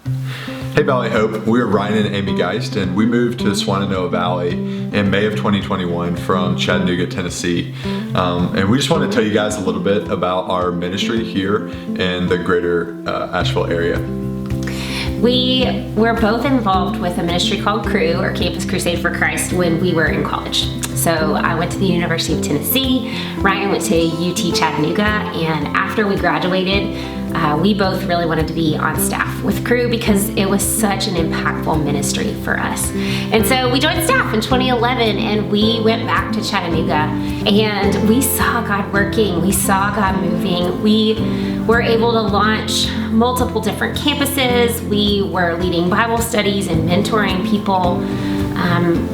Hey Valley Hope, we are Ryan and Amy Geist, and we moved to Swannanoa Valley in May of 2021 from Chattanooga, Tennessee. And we just want to tell you guys a little bit about our ministry here in the greater Asheville area. We were both involved with a ministry called Cru, or Campus Crusade for Christ, when we were in college. So I went to the University of Tennessee, Ryan went to UT Chattanooga, and after we graduated, we both really wanted to be on staff with Cru because it was such an impactful ministry for us. And so we joined staff in 2011 and we went back to Chattanooga and we saw God working, we saw God moving. We were able to launch multiple different campuses. We were leading Bible studies and mentoring people.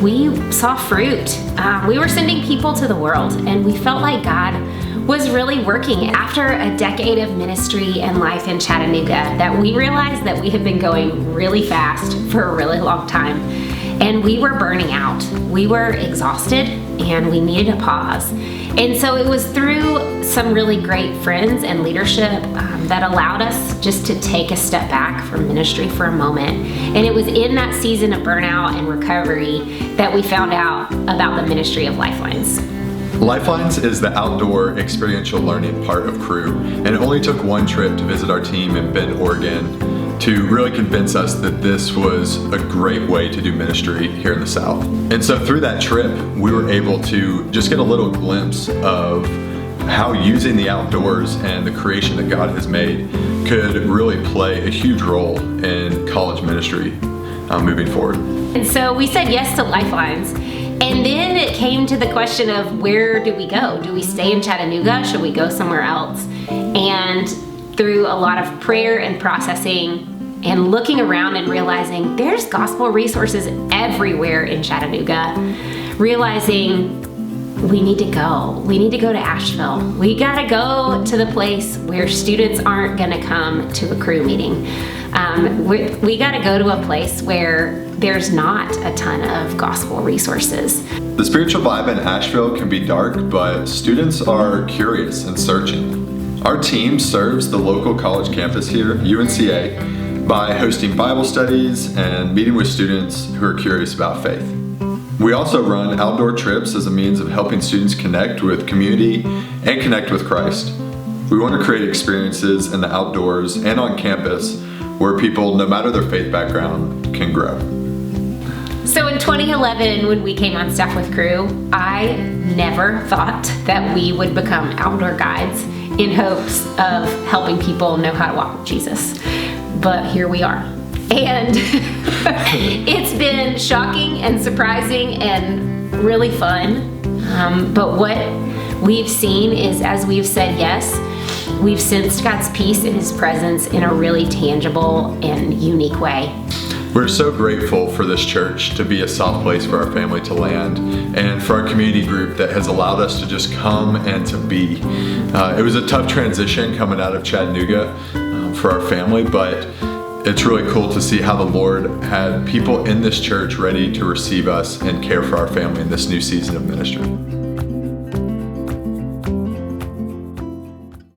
We saw fruit. We were sending people to the world and we felt like God was really working. After a decade of ministry and life in Chattanooga, that we realized that we had been going really fast for a really long time and we were burning out. We were exhausted and we needed a pause. And so it was through some really great friends and leadership that allowed us just to take a step back from ministry for a moment. And it was in that season of burnout and recovery that we found out about the ministry of Lifelines. Lifelines is the outdoor experiential learning part of Cru, and it only took one trip to visit our team in Bend, Oregon to really convince us that this was a great way to do ministry here in the South. And so through that trip, we were able to just get a little glimpse of how using the outdoors and the creation that God has made could really play a huge role in college ministry moving forward. And so we said yes to Lifelines. And then it came to the question of where do we go? Do we stay in Chattanooga? Should we go somewhere else? And through a lot of prayer and processing and looking around and realizing there's gospel resources everywhere in Chattanooga, realizing we need to go. We need to go to Asheville. We gotta go to the place where students aren't gonna come to a Cru meeting. We gotta go to a place where there's not a ton of gospel resources. The spiritual vibe in Asheville can be dark, but students are curious and searching. Our team serves the local college campus here, UNCA, by hosting Bible studies and meeting with students who are curious about faith. We also run outdoor trips as a means of helping students connect with community and connect with Christ. We want to create experiences in the outdoors and on campus where people, no matter their faith background, can grow. So in 2011, when we came on staff with Cru, I never thought that we would become outdoor guides in hopes of helping people know how to walk with Jesus. But here we are. And it's been shocking and surprising and really fun. But what we've seen is as we've said yes, we've sensed God's peace and His presence in a really tangible and unique way. We're so grateful for this church to be a soft place for our family to land and for our community group that has allowed us to just come and to be. It was a tough transition coming out of Chattanooga for our family, but it's really cool to see how the Lord had people in this church ready to receive us and care for our family in this new season of ministry.